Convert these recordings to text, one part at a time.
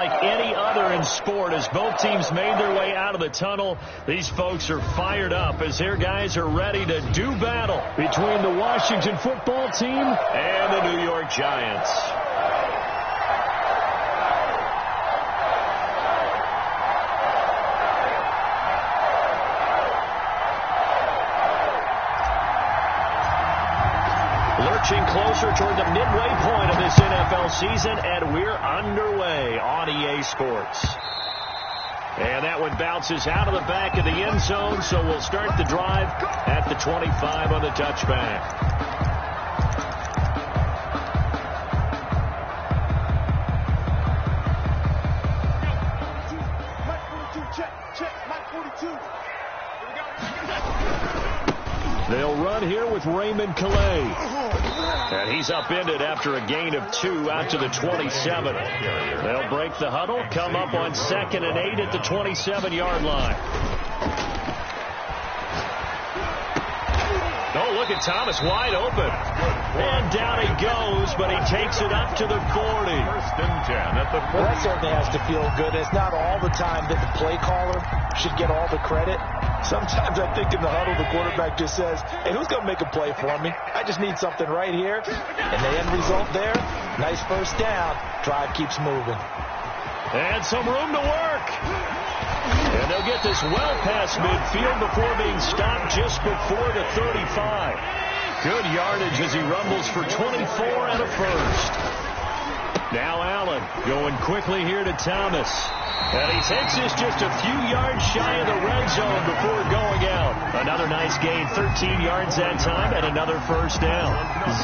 Like any other in sport, as both teams made their way out of the tunnel, these folks are fired up as their guys are ready to do battle between the Washington football team and the New York Giants. Lurching closer toward the midway point of this NFL season, and we're underway on EA Sports. And that one bounces out of the back of the end zone, so we'll start the drive at the 25 on the touchback. They'll run here with Raymond Calais. And he's upended after a gain of 2 out to the 27. They'll break the huddle, come up on 2nd and 8 at the 27-yard line. Oh, look at Thomas wide open. And down he goes, but he takes it up to the 40. First and 10 at the 40. Well, that certainly has to feel good. It's not all the time that the play caller should get all the credit. Sometimes I think in the huddle, the quarterback just says, hey, who's going to make a play for me? I just need something right here. And the end result there, nice first down. Drive keeps moving. And some room to work. And they'll get this well past midfield before being stopped just before the 35. Good yardage as he rumbles for 24 and a first. Now Allen going quickly here to Thomas. And he takes this just a few yards shy of the red zone before going out. Another nice gain, 13 yards that time, and another first down.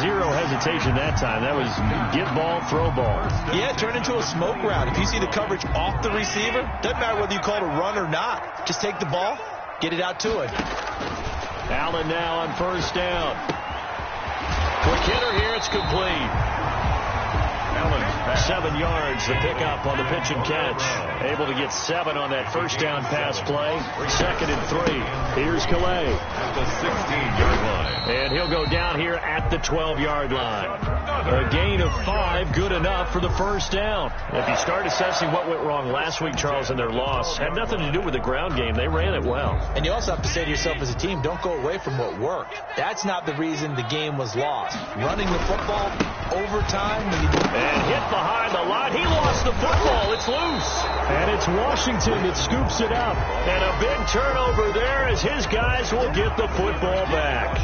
Zero hesitation that time. That was get ball, throw ball. Yeah, turn into a smoke route. If you see the coverage off the receiver, doesn't matter whether you call it a run or not. Just take the ball, get it out to it. Allen now on first down. Quick hitter here, it's complete. 7 yards, the pickup on the pitch and catch. Able to get 7 on that first down pass play. 2nd and 3. Here's Calais. At the 16-yard line. And he'll go down here at the 12-yard line. A gain of 5, good enough for the first down. If you start assessing what went wrong last week, Charles, in their loss, had nothing to do with the ground game. They ran it well. And you also have to say to yourself as a team, don't go away from what worked. That's not the reason the game was lost. Running the football, overtime. And hit behind the line. He lost the football. It's loose. And it's Washington that scoops it up. And a big turnover there as his guys will get the football back.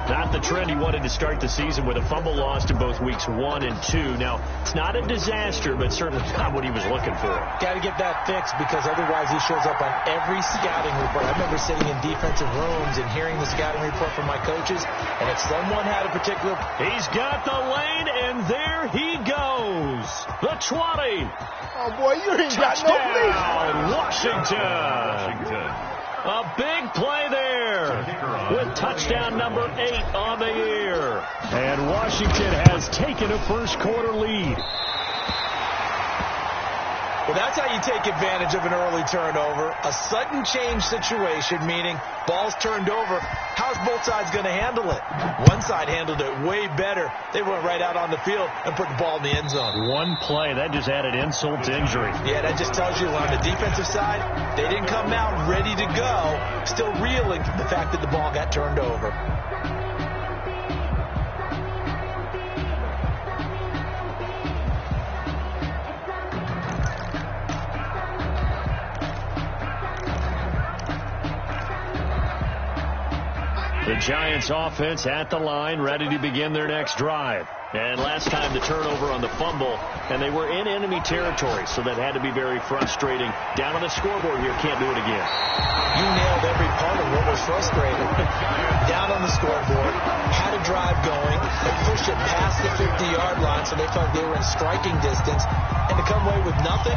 Not the trend he wanted to start the season with a fumble lost in both weeks 1 and 2. Now, it's not a disaster, but certainly not what he was looking for. Got to get that fixed because otherwise he shows up on every scouting report. I remember sitting in defensive rooms and hearing the scouting report from my coaches, and if someone had a particular... He's got the lane, and there he goes. The 20. Oh, boy, you ain't got no Touchdown, Washington. A big play there with touchdown number 8 on the year. And Washington has taken a first quarter lead. Well, that's how you take advantage of an early turnover. A sudden change situation, meaning ball's turned over. How's both sides going to handle it? One side handled it way better. They went right out on the field and put the ball in the end zone. One play, that just added insult to injury. Yeah, that just tells you on the defensive side, they didn't come out ready to go, still reeling from the fact that the ball got turned over. The Giants offense at the line, ready to begin their next drive. And last time the turnover on the fumble, and they were in enemy territory, so that had to be very frustrating. Down on the scoreboard here, can't do it again. You nailed every part of what was frustrating. Down on the scoreboard, had a drive going, they pushed it past the 50-yard line, so they felt they were in striking distance, and to come away with nothing,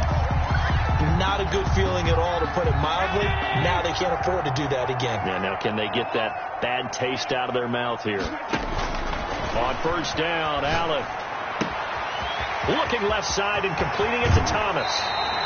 not a good feeling at all, to put it mildly. Now they can't afford to do that again. Yeah, now can they get that bad taste out of their mouth here? On first down, Allen looking left side and completing it to Thomas.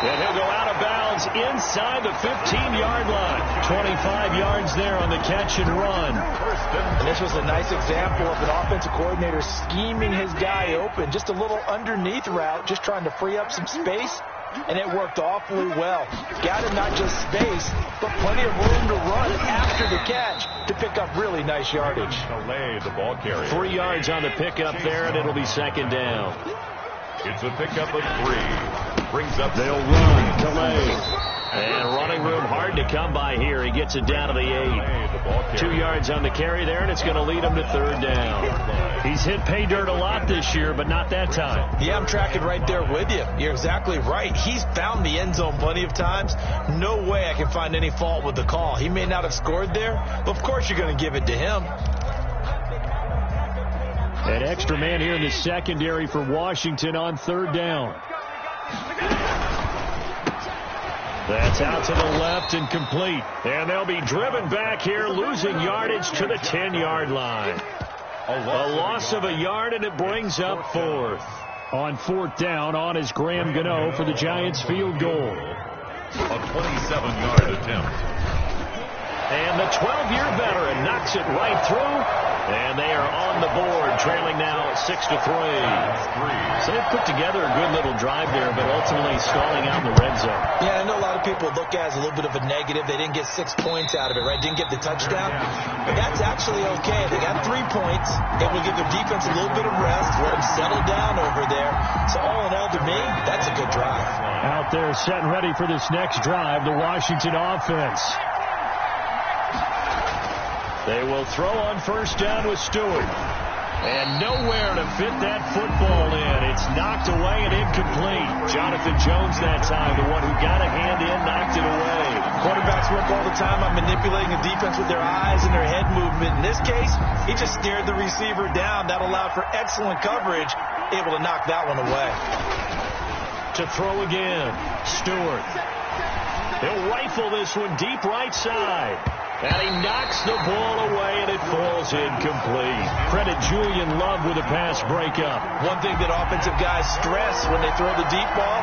And he'll go out of bounds inside the 15-yard line. 25 yards there on the catch and run. And this was a nice example of an offensive coordinator scheming his guy open. Just a little underneath route, just trying to free up some space. and it worked awfully well. Got him not just space, but plenty of room to run after the catch to pick up really nice yardage. Calais, the ball carrier. 3 yards on the pickup there, and it'll be second down. It's a pickup of 3. Brings up. They'll run. Calais. And running room hard to come by here. He gets it down to the 8. 2 yards on the carry there, and it's going to lead him to third down. He's hit pay dirt a lot this year, but not that time. Yeah, I'm tracking right there with you. You're exactly right. He's found the end zone plenty of times. No way I can find any fault with the call. He may not have scored there, but of course you're going to give it to him. An extra man here in the secondary for Washington on third down. That's out to the left and complete. And they'll be driven back here, losing yardage to the 10-yard line. A loss of a yard, and it brings up fourth. On fourth down, on is Graham Gano for the Giants field goal. A 27-yard attempt. And the 12-year veteran knocks it right through. And they are on the board, trailing now 6-3. So they've put together a good little drive there, but ultimately stalling out in the red zone. Yeah, I know a lot of people look at it as a little bit of a negative. They didn't get 6 points out of it, right? Didn't get the touchdown. But that's actually okay. They got 3 points. It will give their defense a little bit of rest, let them settle down over there. So all in all, to me, that's a good drive. Out there set and ready for this next drive, the Washington offense. They will throw on first down with Stewart. And nowhere to fit that football in. It's knocked away and incomplete. Jonathan Jones that time, the one who got a hand in, knocked it away. Quarterbacks work all the time on manipulating the defense with their eyes and their head movement. In this case, he just stared the receiver down. That allowed for excellent coverage, able to knock that one away. To throw again, Stewart. He'll rifle this one deep right side. And he knocks the ball away, and it falls incomplete. Credit Julian Love with a pass breakup. One thing that offensive guys stress when they throw the deep ball,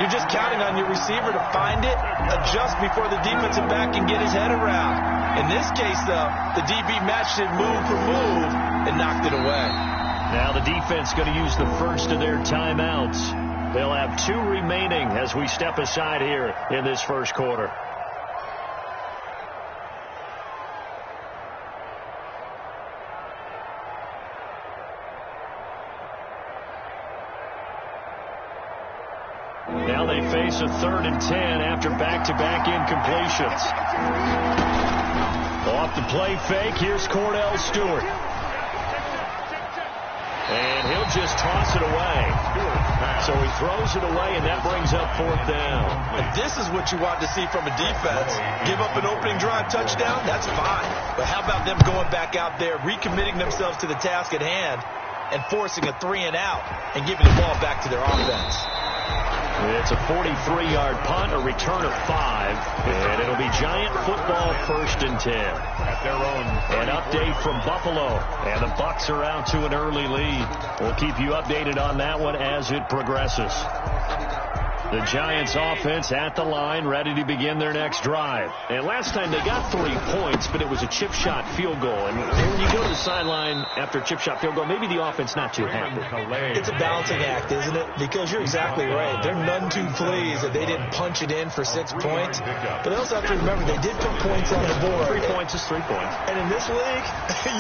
you're just counting on your receiver to find it, adjust before the defensive back can get his head around. In this case, though, the DB matched it move for move and knocked it away. Now the defense going to use the first of their timeouts. They'll have 2 remaining as we step aside here in this first quarter. Now they face a 3rd and 10 after back-to-back incompletions. Off the play fake, here's Cordell Stewart. And he'll just toss it away. So he throws it away, and that brings up 4th down. And this is what you want to see from a defense. Give up an opening drive touchdown, that's fine. But how about them going back out there, recommitting themselves to the task at hand, and forcing a 3-and-out and giving the ball back to their offense. It's a 43-yard punt, a return of 5, and it'll be Giant football 1st and 10. At their own. An update from Buffalo, and the Bucs are out to an early lead. We'll keep you updated on that one as it progresses. The Giants offense at the line, ready to begin their next drive. And last time they got 3 points, but it was a chip shot field goal. And when you go to the sideline after a chip shot field goal, maybe the offense not too happy. It's a balancing act, isn't it? Because you're exactly right. They're none too pleased that they didn't punch it in for 6 points. But they also have to remember they did put points on the board. 3 points is 3 points. And in this league,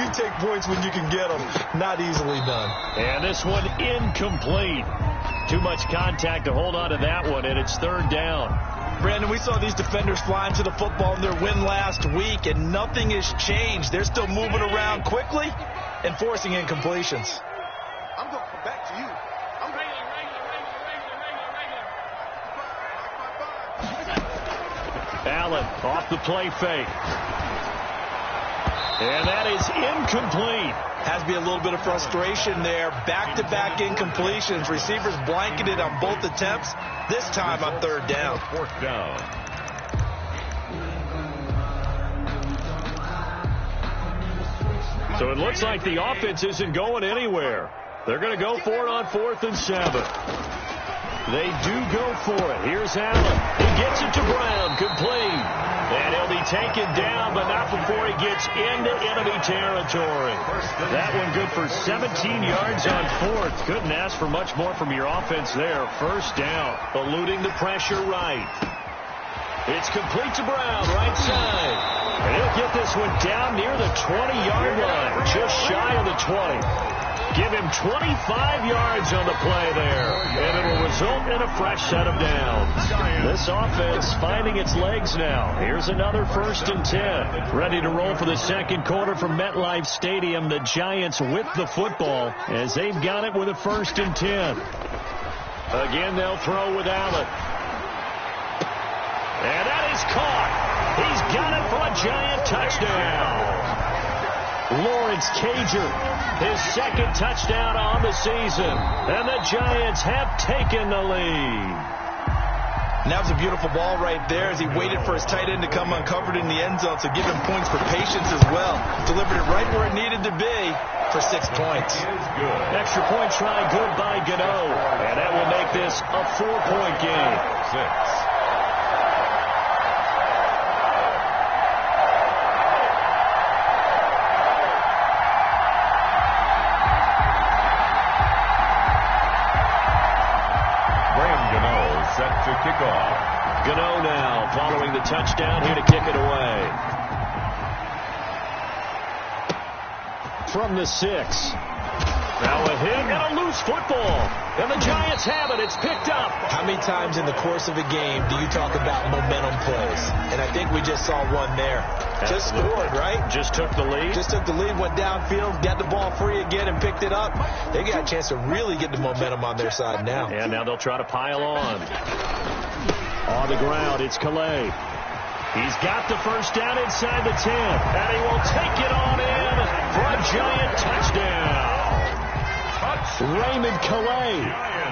you take points when you can get them. Not easily done. And this one incomplete. Too much contact to hold on to that one, and it's 3rd down. Brandon, we saw these defenders flying to the football in their win last week, and nothing has changed. They're still moving around quickly and forcing incompletions. I'm going to come back to you. I'm regular. Allen off the play fake. And that is incomplete. Has to be a little bit of frustration there. Back-to-back incompletions. Receivers blanketed on both attempts. This time on 3rd down. 4th down. So it looks like the offense isn't going anywhere. They're going to go for it on 4th and 7. They do go for it. Here's Allen. He gets it to Brown. Complete. And he'll be taken down, but not before he gets into enemy territory. That one good for 17 yards on fourth. Couldn't ask for much more from your offense there. First down, eluding the pressure right. It's complete to Brown, right side. And he'll get this one down near the 20-yard line, just shy of the 20. Give him 25 yards on the play there, and it'll result in a fresh set of downs. This offense finding its legs now. Here's another 1st and 10. Ready to roll for the second quarter from MetLife Stadium. The Giants with the football as they've got it with a 1st and 10. Again, they'll throw with Allen. And that is caught. He's got it for a Giant touchdown. Lawrence Cager, his second touchdown on the season. And the Giants have taken the lead. And that was a beautiful ball right there as he waited for his tight end to come uncovered in the end zone. So give him points for patience as well. Delivered it right where it needed to be for 6 points. Extra point try good by Gano. And that will make this a 4-point game. 6. Set to kick off. Gano now following the touchdown here to kick it away. From the 6. Now a hit and a loose football. And the Giants have it. It's picked up. How many times in the course of a game do you talk about momentum plays? And I think we just saw one there. Just scored, right? Just took the lead. Just took the lead, went downfield, got the ball free again, and picked it up. They got a chance to really get the momentum on their side now. And now they'll try to pile on. On the ground, it's Calais. He's got the first down inside the 10. And he will take it on in for a Giant touchdown. Raymond Calais,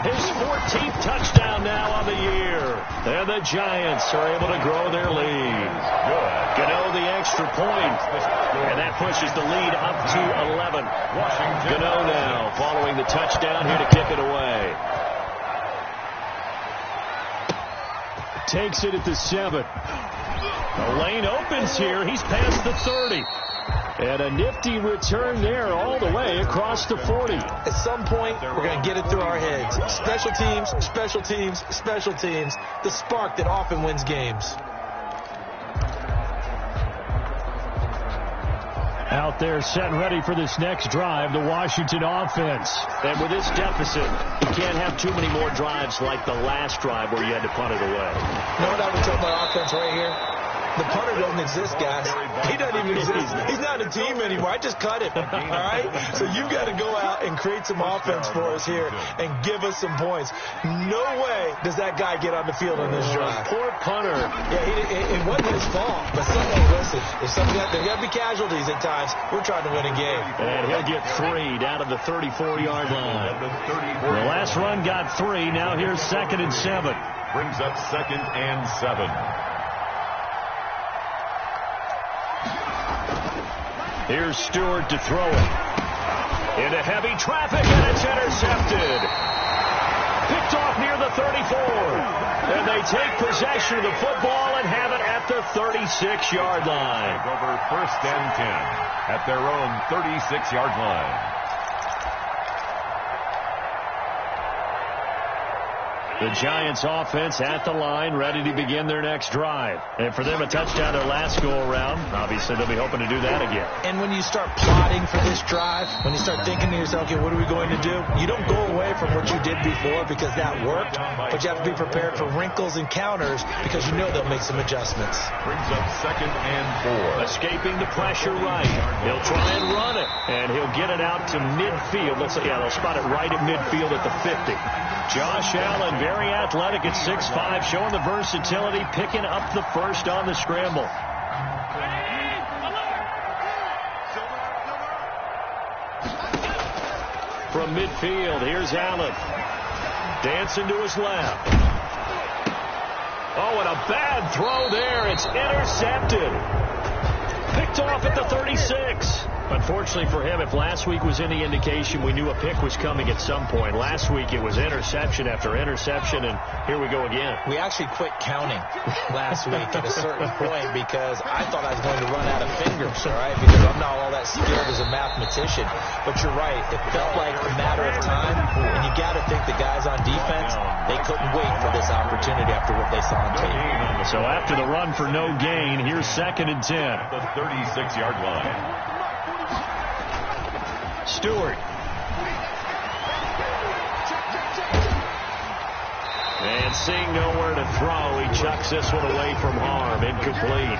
his 14th touchdown now on the year. And the Giants are able to grow their lead. Gano the extra point. And that pushes the lead up to 11. Gano now following the touchdown here to kick it away. Takes it at the 7. The lane opens here. He's past the 30. And a nifty return there all the way across the 40. At some point, we're going to get it through our heads. Special teams, special teams, special teams. The spark that often wins games. Out there set and ready for this next drive, the Washington offense. And with this deficit, you can't have too many more drives like the last drive where you had to punt it away. You know what I would tell my offense right here? The punter doesn't exist, guys. He doesn't even exist. He's not a team anymore. I just cut him. All right? So you've got to go out and create some offense for us here and give us some points. No way does that guy get on the field on this drive. Poor punter. Yeah, it wasn't his fault. But listen, there's got to be casualties at times. We're trying to win a game. And he'll get 3 down to the 34-yard line. The last run got 3. Now here's 2nd and 7. Brings up 2nd and 7. Here's Stewart to throw it. Into heavy traffic, and it's intercepted. Picked off near the 34. And they take possession of the football and have it at the 36-yard line. Over 1st and 10 at their own 36-yard line. The Giants offense at the line, ready to begin their next drive. And for them, a touchdown their last go-around. Obviously, they'll be hoping to do that again. And when you start plotting for this drive, when you start thinking to yourself, okay, what are we going to do? You don't go away from what you did before because that worked, but you have to be prepared for wrinkles and counters because you know they'll make some adjustments. Brings up 2nd and 4. Escaping the pressure right. He'll try and run it, and he'll get it out to midfield. They'll spot it right at midfield at the 50. Josh Allen, very athletic at 6'5", showing the versatility, picking up the first on the scramble. From midfield, here's Allen. Dancing to his left. Oh, and a bad throw there. It's intercepted. Picked off at the 36. Unfortunately for him, if last week was any indication, we knew a pick was coming at some point. Last week it was interception after interception, and here we go again. We actually quit counting last week at a certain point because I thought I was going to run out of fingers, all right, because I'm not all that skilled as a mathematician. But you're right. It felt like a matter of time, and you got to think the guys on defense, they couldn't wait for this opportunity after what they saw on tape. So after the run for no gain, here's 2nd and 10. The 36-yard line. Stewart. And seeing nowhere to throw, he chucks this one away from harm. Incomplete.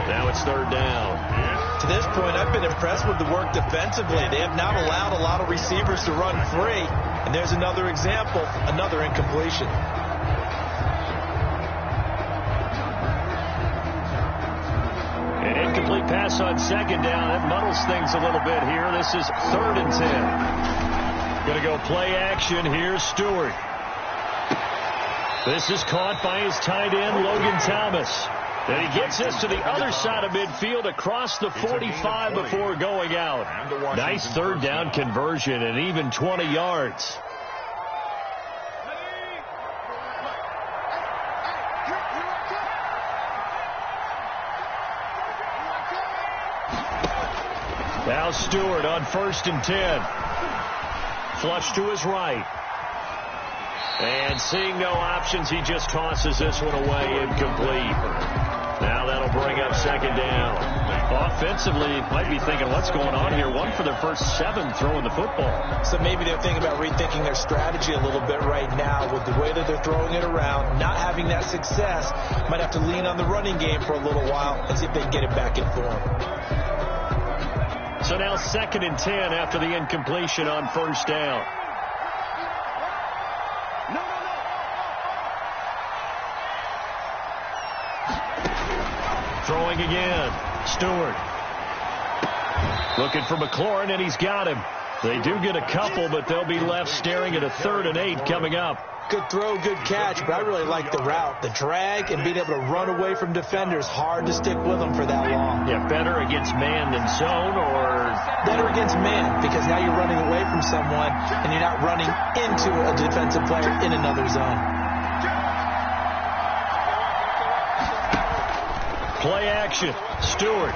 Now it's 3rd down. To this point, I've been impressed with the work defensively. They have not allowed a lot of receivers to run free. And there's another example, another incompletion. An incomplete pass on 2nd down. That muddles things a little bit here. This is 3rd and 10. Going to go play action. Here's Stewart. This is caught by his tight end, Logan Thomas. And he gets this to the other side of midfield across the 45 before going out. Nice 3rd down conversion and even 20 yards. Now Stewart on 1st and 10. Flush to his right. And seeing no options, he just tosses this one away, incomplete. Now that'll bring up 2nd down. Offensively, you might be thinking, what's going on here? 1 for their first 7 throwing the football. So maybe they're thinking about rethinking their strategy a little bit right now with the way that they're throwing it around, not having that success. Might have to lean on the running game for a little while and see if they can get it back in form. So now 2nd and 10 after the incompletion on 1st down. Throwing again. Stewart. Looking for McLaurin, and he's got him. They do get a couple, but they'll be left staring at a 3rd and 8 coming up. Good throw, good catch, but I really like the route. The drag and being able to run away from defenders, hard to stick with them for that long. Yeah, better against man than zone, or? Better against man, because now you're running away from someone, and you're not running into a defensive player in another zone. Play action. Stewart.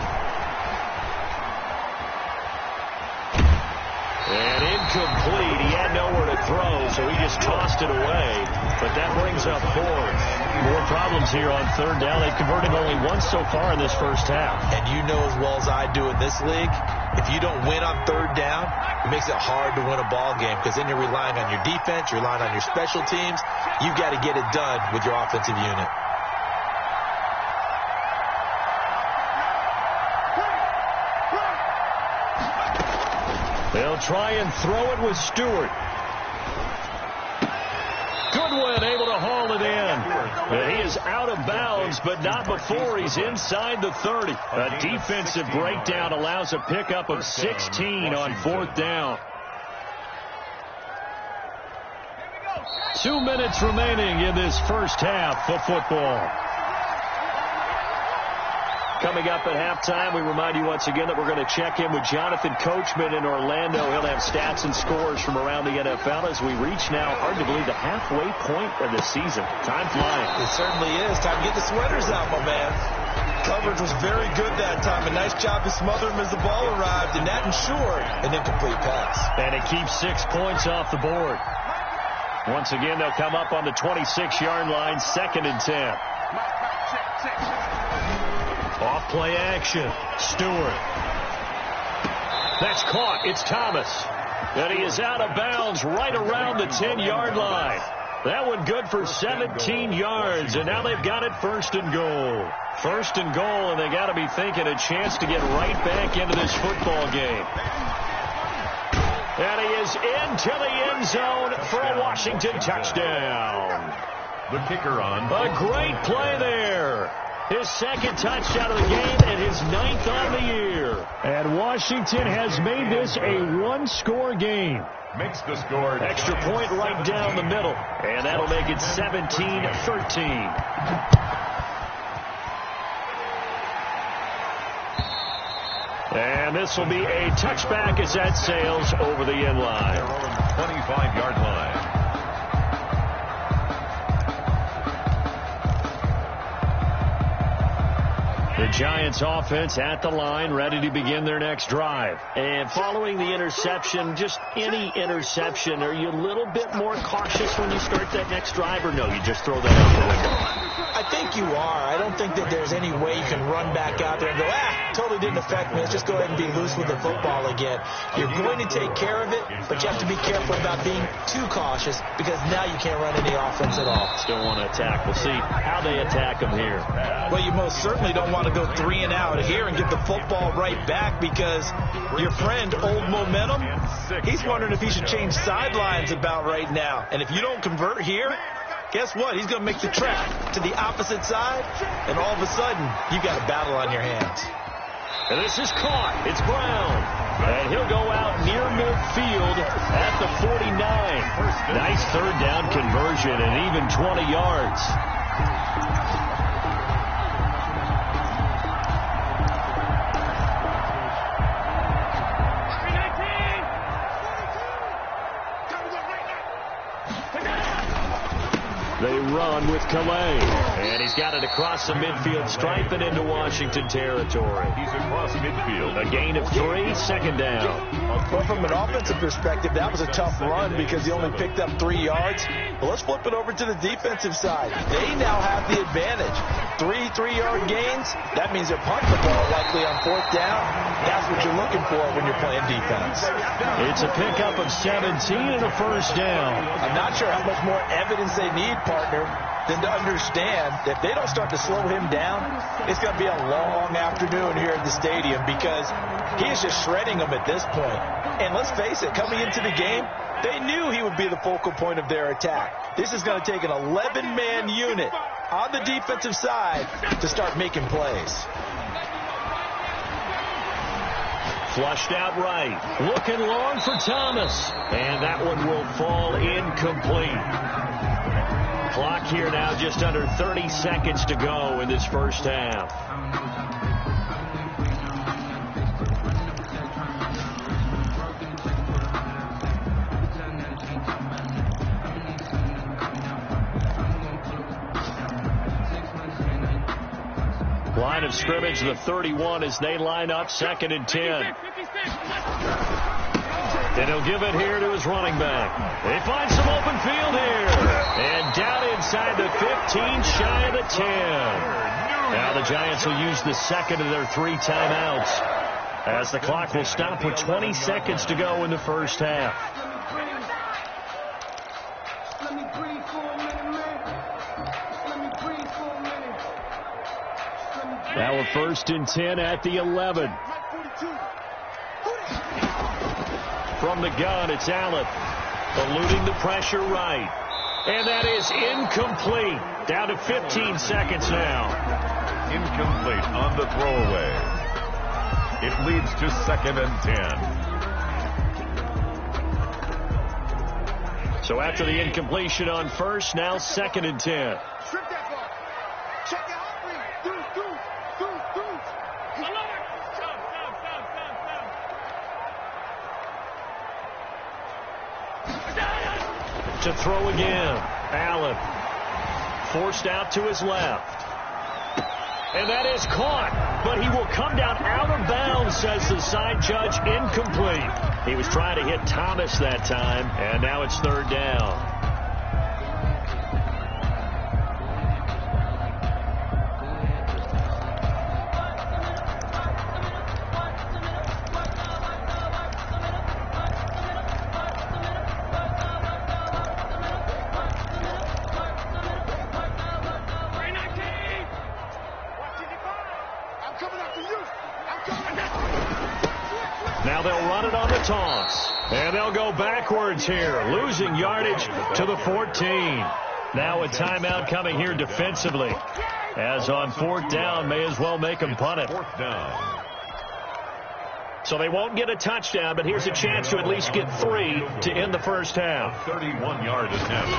And incomplete. He had nowhere to throw, so he just tossed it away. But that brings up 4th. More problems here on 3rd down. They've converted only once so far in this first half. And you know as well as I do in this league, if you don't win on 3rd down, it makes it hard to win a ball game because then you're relying on your defense, you're relying on your special teams. You've got to get it done with your offensive unit. They'll try and throw it with Stewart. Goodwin able to haul it in. He is out of bounds, but not before he's inside the 30. A defensive breakdown allows a pickup of 16 on 4th down. 2 minutes remaining in this first half of football. Coming up at halftime, we remind you once again that we're going to check in with Jonathan Coachman in Orlando. He'll have stats and scores from around the NFL as we reach now, hard to believe, the halfway point of the season. Time flying. It certainly is. Time to get the sweaters out, my man. Coverage was very good that time. A nice job to smother him as the ball arrived, and that ensured an incomplete pass. And it keeps 6 points off the board. Once again, they'll come up on the 26-yard line, 2nd and 10. Off play action. Stewart. That's caught. It's Thomas. And he is out of bounds right around the 10-yard line. That one good for 17 yards. And now they've got it 1st and goal. 1st and goal, and they got to be thinking a chance to get right back into this football game. And he is into the end zone for a Washington touchdown. The kicker on. A great play there. His 2nd touchdown of the game and his 9th on the year. And Washington has made this a 1-score game. Makes the score. Extra point right down the middle. And that'll make it 17-13. And And this will be a touchback as that sails over the end line. Their own 25-yard line. The Giants offense at the line, ready to begin their next drive. And following the interception, just any interception, are you a little bit more cautious when you start that next drive, or no, you just throw that out the window? I think you are. I don't think that there's any way you can run back out there and go, totally didn't affect me. Let's just go ahead and be loose with the football again. You're going to take care of it, but you have to be careful about being too cautious because now you can't run any offense at all. Still want to attack. We'll see how they attack them here. Well, you most certainly don't want to go 3 and out here and get the football right back because your friend, Old Momentum, he's wondering if he should change sidelines about right now. And if you don't convert here, guess what? He's going to make the trek to the opposite side, and all of a sudden, you've got a battle on your hands. And this is caught. It's Brown. And he'll go out near midfield at the 49. Nice third down conversion and even 20 yards. They run with Calais. And he's got it across the midfield stripe and into Washington territory. He's across midfield. A gain of 3, second down. Well, from an offensive perspective, that was a tough run because he only picked up 3 yards. But let's flip it over to the defensive side. They now have the advantage. 3 3-yard gains. That means they're punting the ball likely on 4th down. That's what you're looking for when you're playing defense. It's a pickup of 17 and a first down. I'm not sure how much more evidence they need, partner, than to understand that if they don't start to slow him down, it's going to be a long afternoon here at the stadium because he is just shredding them at this point. And let's face it, coming into the game, they knew he would be the focal point of their attack. This is going to take an 11-man unit on the defensive side to start making plays. Flushed out right. Looking long for Thomas. And that one will fall incomplete. Clock here now just under 30 seconds to go in this first half. Line of scrimmage, the 31 as they line up, 2nd and 10. And he'll give it here to his running back. They find some open field here. And down inside the 15, shy of the 10. Now the Giants will use the second of their 3 timeouts as the clock will stop with 20 seconds to go in the first half. Now a 1st and 10 at the 11. From the gun, it's Allen. Eluding the pressure right. And that is incomplete. Down to 15 seconds now. Incomplete on the throwaway. It leads to 2nd and 10. So after the incompletion on first, now 2nd and 10. To throw again. Allen forced out to his left. And that is caught. But he will come down out of bounds, says the side judge. Incomplete. He was trying to hit Thomas that time. And now it's 3rd down. Now they'll run it on the toss. And they'll go backwards here, losing yardage to the 14. Now a timeout coming here defensively. As on 4th down, may as well make them punt it. 4th down. So they won't get a touchdown, but here's a chance to at least get 3 to end the first half. 31-yard attempt.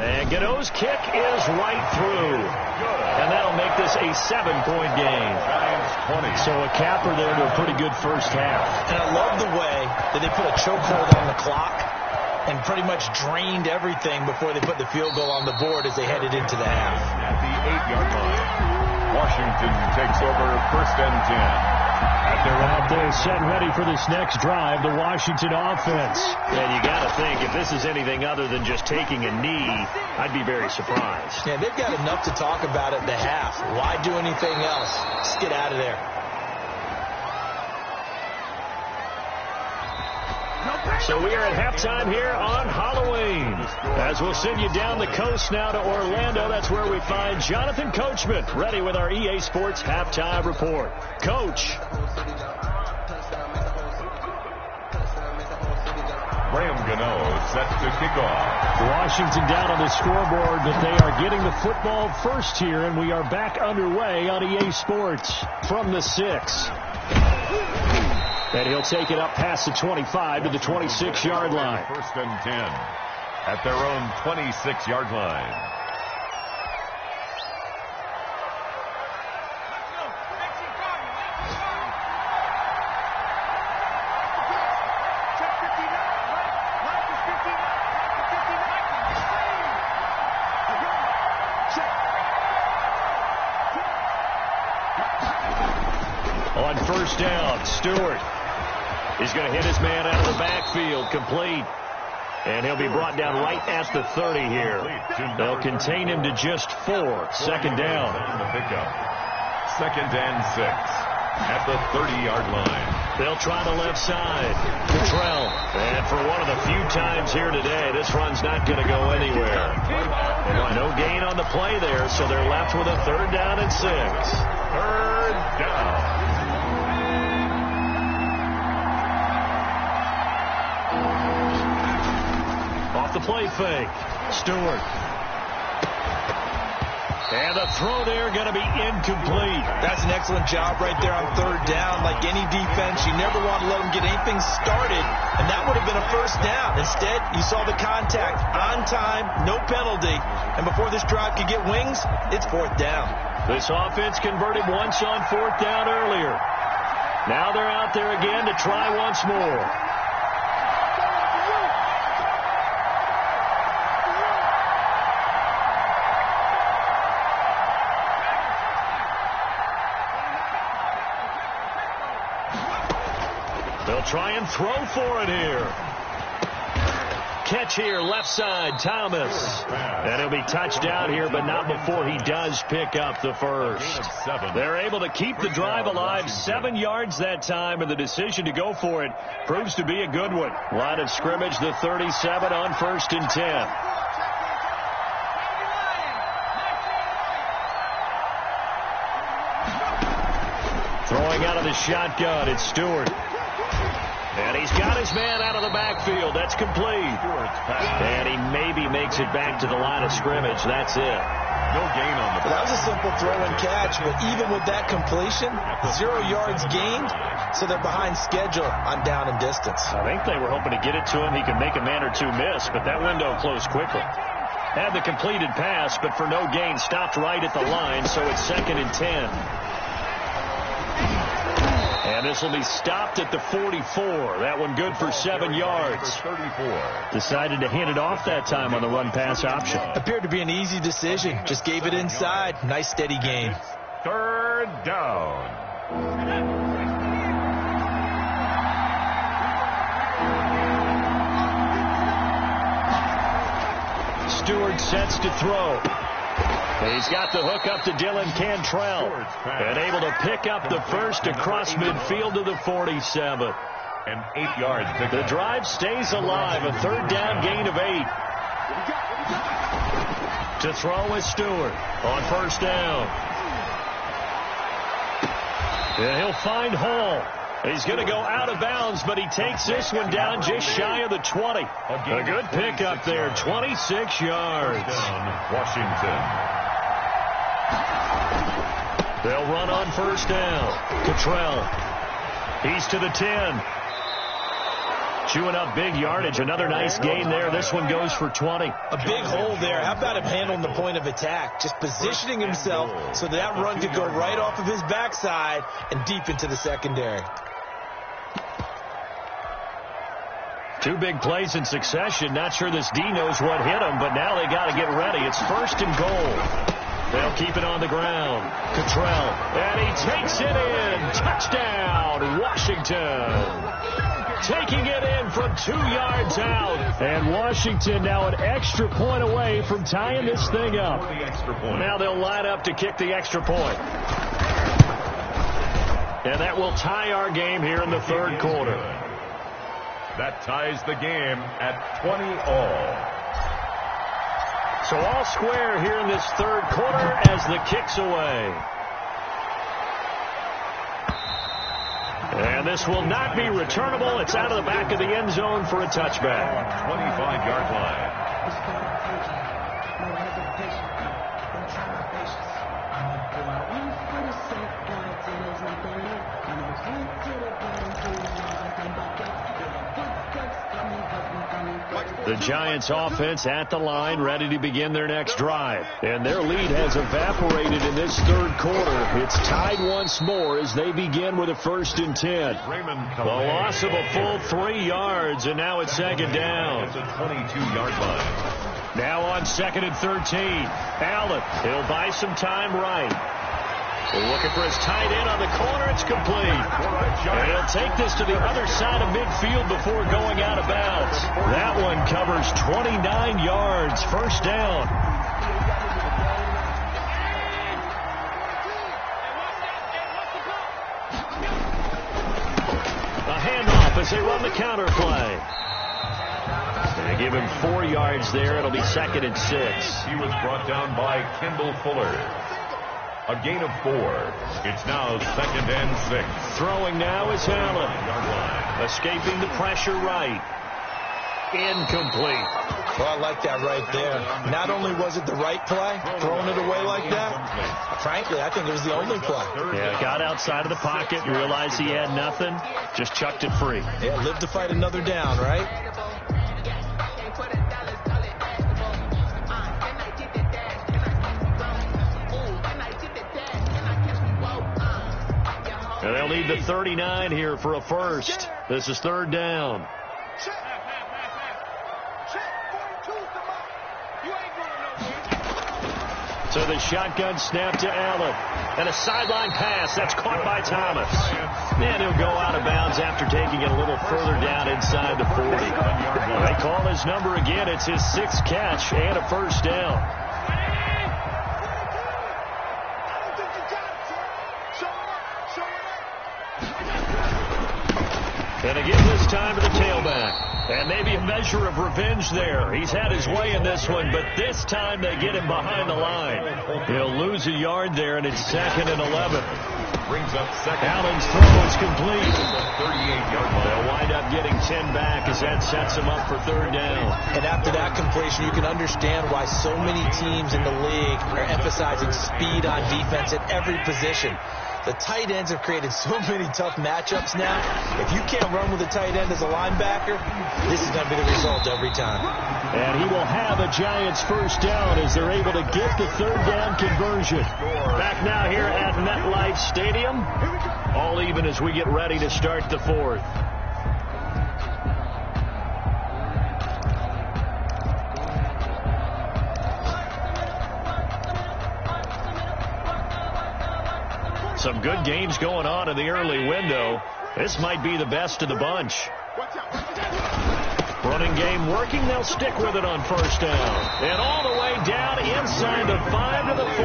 And Gano's kick is right through. And that'll make this a 7-point game. So a capper there to a pretty good first half. And I love the way that they put a chokehold on the clock and pretty much drained everything before they put the field goal on the board as they headed into the half. At the 8-yard line, Washington takes over 1st and 10. They're out there set and ready for this next drive, the Washington offense. And you got to think, if this is anything other than just taking a knee, I'd be very surprised. Yeah, they've got enough to talk about at the half. Why do anything else? Just get out of there. So we are at halftime here on Halloween. As we'll send you down the coast now to Orlando, that's where we find Jonathan Coachman, ready with our EA Sports Halftime Report. Coach. Graham Gano set to kick off. Washington down on the scoreboard, but they are getting the football first here, and we are back underway on EA Sports from the 6. And he'll take it up past the 25 to the 26-yard line. 1st and 10 at their own 26-yard line. On 1st down, Stewart. He's going to hit his man out of the backfield, complete. And he'll be brought down right at the 30 here. They'll contain him to just 4. 2nd down. The pickup. 2nd and 6 at the 30-yard line. They'll try the left side. Cottrell. And for one of the few times here today, this run's not going to go anywhere. No gain on the play there, so they're left with a 3rd down and 6. 3rd down. Off the play fake. Stewart. And the throw there going to be incomplete. That's an excellent job right there on 3rd down. Like any defense, you never want to let them get anything started, and that would have been a 1st down. Instead, you saw the contact on time, no penalty, and before this drive could get wings, it's 4th down. This offense converted once on 4th down earlier. Now they're out there again to try once more. They'll try and throw for it here. Catch here, left side, Thomas. And he'll be touched down here, but not before he does pick up the 1st. They're able to keep the drive alive, 7 yards that time, and the decision to go for it proves to be a good one. Line of scrimmage, the 37 on 1st and 10. Throwing out of the shotgun, it's Stewart. And he's got his man out of the backfield. That's complete. And he maybe makes it back to the line of scrimmage. That's it. No gain on the play. That was a simple throw and catch, but even with that completion, 0 yards gained, so they're behind schedule on down and distance. I think they were hoping to get it to him. He could make a man or two miss, but that window closed quickly. Had the completed pass, but for no gain, stopped right at the line, so it's 2nd and 10. And this will be stopped at the 44. That one good for 7 yards. 34. Decided to hand it off that time on the run-pass option. Appeared to be an easy decision. Just gave it inside. Nice, steady gain. 3rd down. Stewart sets to throw. He's got the hook up to Dylan Cantrell. And able to pick up the 1st across midfield to the 47. And 8 yards. The drive stays alive. A 3rd down gain of 8. To throw is Stewart on 1st down. And he'll find Hall. He's going to go out of bounds, but he takes this one down just shy of the 20. A good pickup there, 26 yards. Washington. They'll run on 1st down. Cottrell. He's to the 10. Chewing up big yardage. Another nice gain there. This one goes for 20. A big hole there. How about him handling the point of attack? Just positioning himself so that run could go right off of his backside and deep into the secondary. 2 big plays in succession. Not sure this D knows what hit him, but now they got to get ready. It's 1st and goal. They'll keep it on the ground. Cottrell, and he takes it in. Touchdown, Washington. Taking it in from 2 yards out. And Washington now an extra point away from tying this thing up. Now they'll line up to kick the extra point. And that will tie our game here in the 3rd quarter. That ties the game at 20-all. So all square here in this 3rd quarter as the kick's away. And this will not be returnable. It's out of the back of the end zone for a touchback. 25-yard line. The Giants offense at the line, ready to begin their next drive. And their lead has evaporated in this 3rd quarter. It's tied once more as they begin with a 1st and 10. The loss of a full 3 yards, and now it's 2nd down. It's a 22-yard line. Now on 2nd and 13. Allen, he'll buy some time right. Looking for his tight end on the corner. It's complete. And he'll take this to the other side of midfield before going out of bounds. That one covers 29 yards. 1st down. A handoff as they run the counter play. They give him 4 yards there. It'll be 2nd and 6. He was brought down by Kendall Fuller. A gain of 4. It's now 2nd and 6. Throwing now is Allen. Escaping the pressure right. Incomplete. Well, I like that right there. Not only was it the right play, throwing it away like that, frankly, I think it was the only play. Yeah, got outside of the pocket, realized he had nothing, just chucked it free. Yeah, live to fight another down, right? And they'll need the 39 here for a 1st. This is 3rd down. So the shotgun snap to Allen. And a sideline pass. That's caught by Thomas. And he'll go out of bounds after taking it a little further down inside the 40. They call his number again. It's his 6th catch and a 1st down. And again this time to the tailback. And maybe a measure of revenge there. He's had his way in this one, but this time they get him behind the line. He'll lose a yard there, and it's 2nd and 11. Brings up 2nd. Allen's throw is complete. 38-yard line. They'll wind up getting 10 back as that sets them up for 3rd down. And after that completion, you can understand why so many teams in the league are emphasizing speed on defense at every position. The tight ends have created so many tough matchups now. If you can't run with a tight end as a linebacker, this is going to be the result every time. And he will have a Giants 1st down as they're able to get the 3rd down conversion. Back now here at MetLife Stadium. All even as we get ready to start the 4th. Some good games going on in the early window. This might be the best of the bunch. Running game working. They'll stick with it on 1st down. And all the way down inside the 5 to the 4.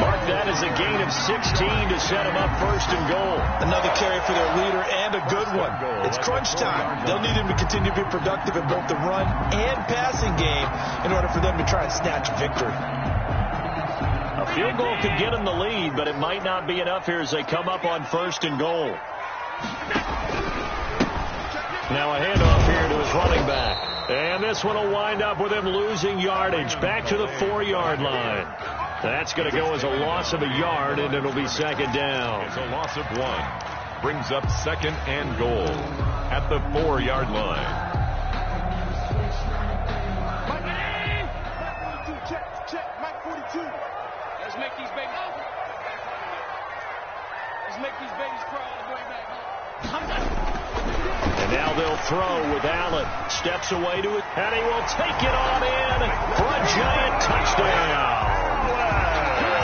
Mark that as a gain of 16 to set them up 1st and goal. Another carry for their leader and a good one. It's crunch time. They'll need him to continue to be productive in both the run and passing game in order for them to try and snatch victory. A field goal could get them the lead, but it might not be enough here as they come up on 1st and goal. Now a handoff here to his running back. And this one will wind up with him losing yardage back to the 4-yard line. That's going to go as a loss of a yard, and it'll be 2nd down. It's a loss of 1. Brings up second and goal at the 4-yard line. Check, Mike 42. Let's make these babies crawl all the way back home. And now they'll throw with Allen. Steps away to it, and he will take it on in for a giant touchdown.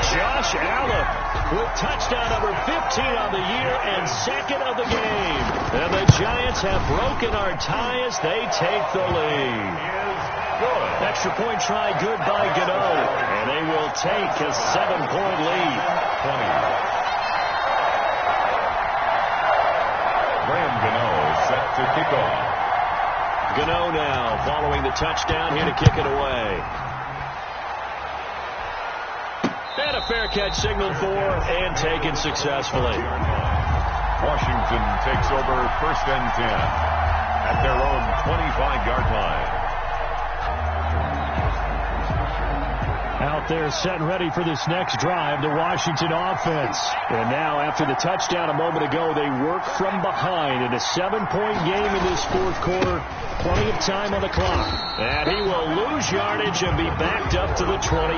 Josh Allen with touchdown number 15 on the year and second of the game. And the Giants have broken our tie as they take the lead. Good. Extra point try good by Gano. And they will take a 7-point lead. 20. Graham Gano set to kick off. Gano now following the touchdown here to kick it away. And a fair catch signaled for and taken successfully. Washington takes over 1st and 10 at their own 25-yard line. Out there set and ready for this next drive, the Washington offense. And now after the touchdown a moment ago, they work from behind in a 7-point game in this 4th quarter. Plenty of time on the clock. And he will lose yardage and be backed up to the 24.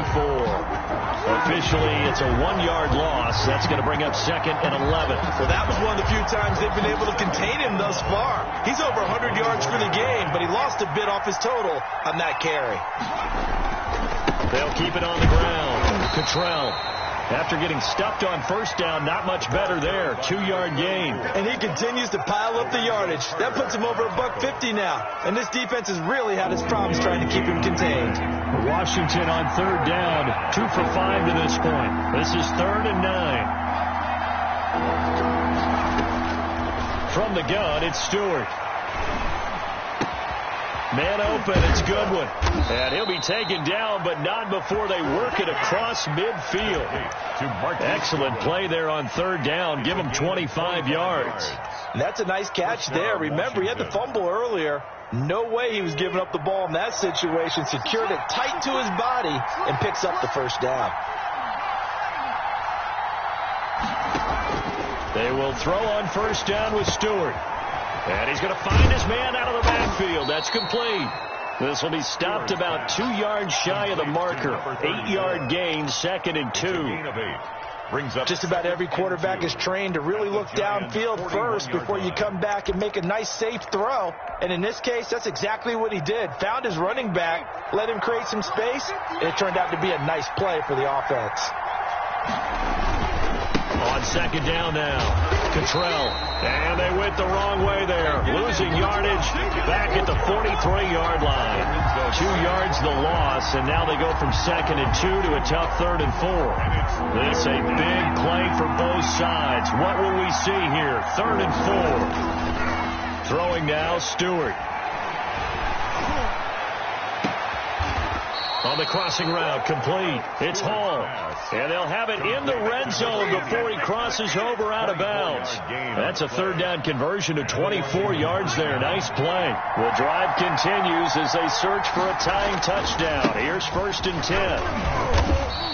Officially, it's a 1-yard loss. That's going to bring up 2nd and 11. Well, that was one of the few times they've been able to contain him thus far. He's over 100 yards for the game, but he lost a bit off his total on that carry. They'll keep it on the ground. Cottrell, after getting stuffed on 1st down, not much better there. 2-yard gain. And he continues to pile up the yardage. That puts him over $150 now. And this defense has really had its problems trying to keep him contained. Washington on 3rd down. 2 for 5 to this point. This is 3rd and 9. From the gun, it's Stewart. Man open, it's Goodwin. And he'll be taken down, but not before they work it across midfield. Excellent play there on 3rd down. Give him 25 yards. And that's a nice catch there. Remember, he had the fumble earlier. No way he was giving up the ball in that situation. Secured it tight to his body and picks up the 1st down. They will throw on 1st down with Stewart. And he's going to find his man out of the backfield. That's complete. This will be stopped about 2 yards shy of the marker. 8-yard gain, 2nd and 2. Just about every quarterback is trained to really look downfield first before you come back and make a nice, safe throw. And in this case, that's exactly what he did. Found his running back, let him create some space, and it turned out to be a nice play for the offense. On 2nd down now. Cottrell, and they went the wrong way there, losing yardage back at the 43-yard line. 2 yards the loss, and now they go from 2nd and 2 to a tough 3rd and 4. This a big play for both sides. What will we see here? 3rd and 4. Throwing now, Stewart. On the crossing route, complete. It's Hall. And they'll have it in the red zone before he crosses over out of bounds. That's a 3rd down conversion to 24 yards there. Nice play. The drive continues as they search for a tying touchdown. Here's 1st and 10.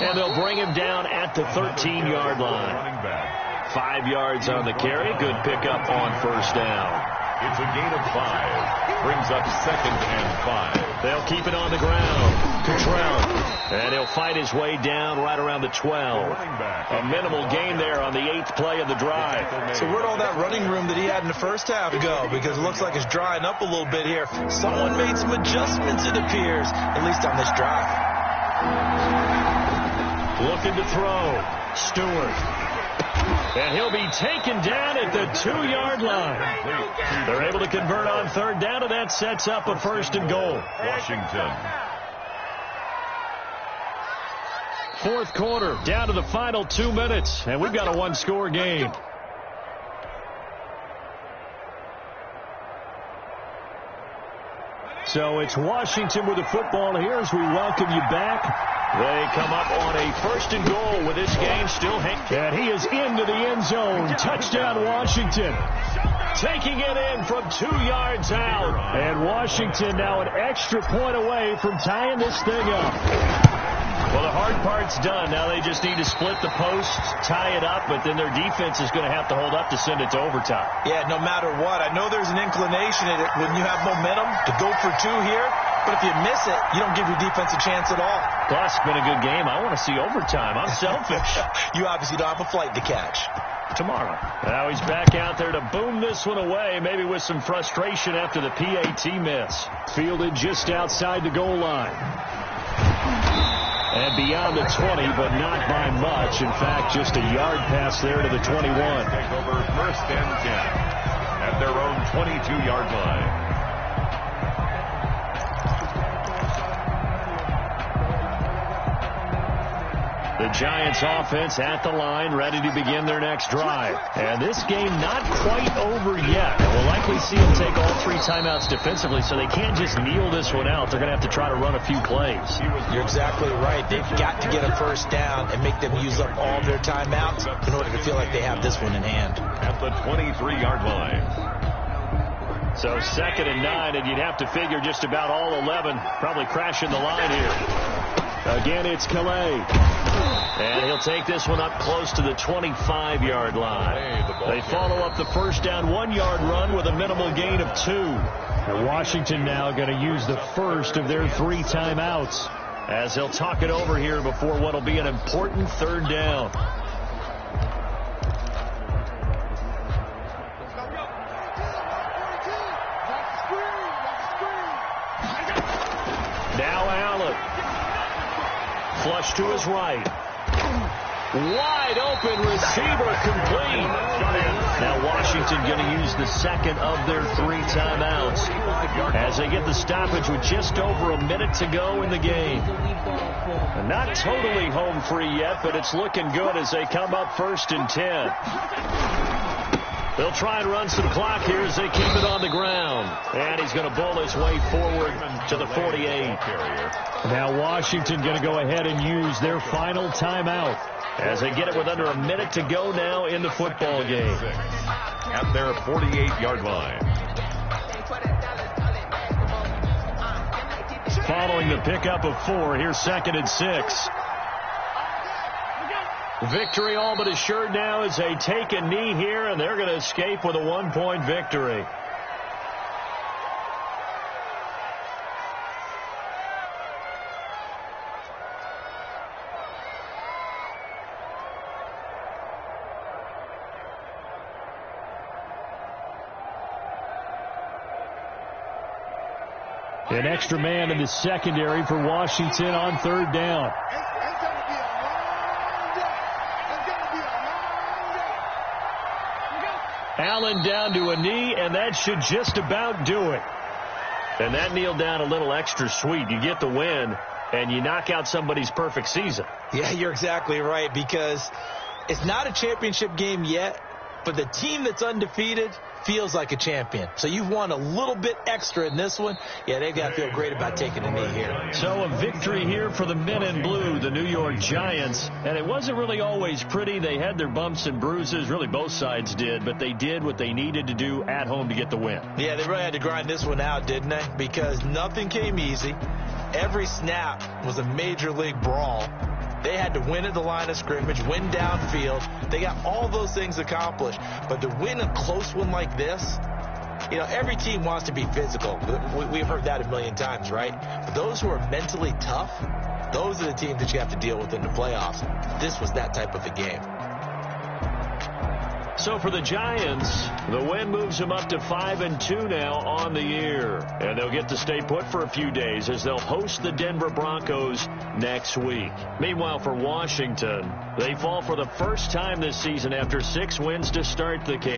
And they'll bring him down at the 13-yard line. 5 yards on the carry. Good pickup on 1st down. It's a gain of 5. Brings up 2nd and 5. They'll keep it on the ground. Cottrell. And he'll fight his way down right around the 12. A minimal gain there on the 8th play of the drive. So where'd all that running room that he had in the 1st half go? Because it looks like it's drying up a little bit here. Someone made some adjustments, it appears, at least on this drive. Looking to throw. Stewart. And he'll be taken down at the 2-yard line. They're able to convert on 3rd down, and that sets up a 1st and goal. Washington. 4th quarter, down to the final 2 minutes, and we've got a 1-score game. So it's Washington with the football here as we welcome you back. They come up on a 1st and goal with this game still hanging. And he is into the end zone. Touchdown, Washington. Taking it in from 2 yards out. And Washington now an extra point away from tying this thing up. Well, the hard part's done. Now they just need to split the post, tie it up, but then their defense is going to have to hold up to send it to overtime. Yeah, no matter what. I know there's an inclination in it when you have momentum to go for two here, but if you miss it, you don't give your defense a chance at all. Plus, it's been a good game. I want to see overtime. I'm selfish. You obviously don't have a flight to catch. Tomorrow. Now he's back out there to boom this one away, maybe with some frustration after the PAT miss. Fielded just outside the goal line. And beyond the 20, but not by much. In fact, just a yard pass there to the 21. Take over 1st and 10 at their own 22-yard line. The Giants offense at the line, ready to begin their next drive. And this game not quite over yet. We'll likely see them take all 3 timeouts defensively, so they can't just kneel this one out. They're going to have to try to run a few plays. You're exactly right. They've got to get a first down and make them use up all their timeouts in order to feel like they have this one in hand. At the 23-yard line. So 2nd and 9, and you'd have to figure just about all 11 probably crashing the line here. Again, it's Calais. And he'll take this one up close to the 25-yard line. They follow up the first down 1-yard run with a minimal gain of 2. And Washington now going to use the first of their 3 timeouts as they'll talk it over here before what will be an important 3rd down. Now Allen. Flush to his right. Wide open receiver complete. Now Washington going to use the 2nd of their 3 timeouts as they get the stoppage with just over a minute to go in the game. And not totally home free yet, but it's looking good as they come up 1st and 10. They'll try and run some clock here as they keep it on the ground. And he's going to bowl his way forward to the 48. Now Washington going to go ahead and use their final timeout as they get it with under a minute to go now in the football game. At their 48-yard line. Following the pickup of 4, here's 2nd and 6. Victory all but assured now as they take a knee here, and they're going to escape with a 1-point victory. An extra man in the secondary for Washington on 3rd down. Allen down to a knee, and that should just about do it. And that kneeled down a little extra sweet. You get the win, and you knock out somebody's perfect season. Yeah, you're exactly right, because it's not a championship game yet, but the team that's undefeated feels like a champion. So you've won a little bit extra in this one. Yeah, they've got to feel great about taking a knee here. So a victory here for the men in blue, the New York Giants. And it wasn't really always pretty. They had their bumps and bruises. Really, both sides did. But they did what they needed to do at home to get the win. Yeah, they really had to grind this one out, didn't they? Because nothing came easy. Every snap was a major league brawl. They had to win at the line of scrimmage, win downfield. They got all those things accomplished. But to win a close one like this, you know, every team wants to be physical. We've heard that a million times, right? But those who are mentally tough, those are the teams that you have to deal with in the playoffs. This was that type of a game. So for the Giants, the win moves them up to 5-2 now on the year. And they'll get to stay put for a few days as they'll host the Denver Broncos next week. Meanwhile, for Washington, they fall for the first time this season after 6 wins to start the game.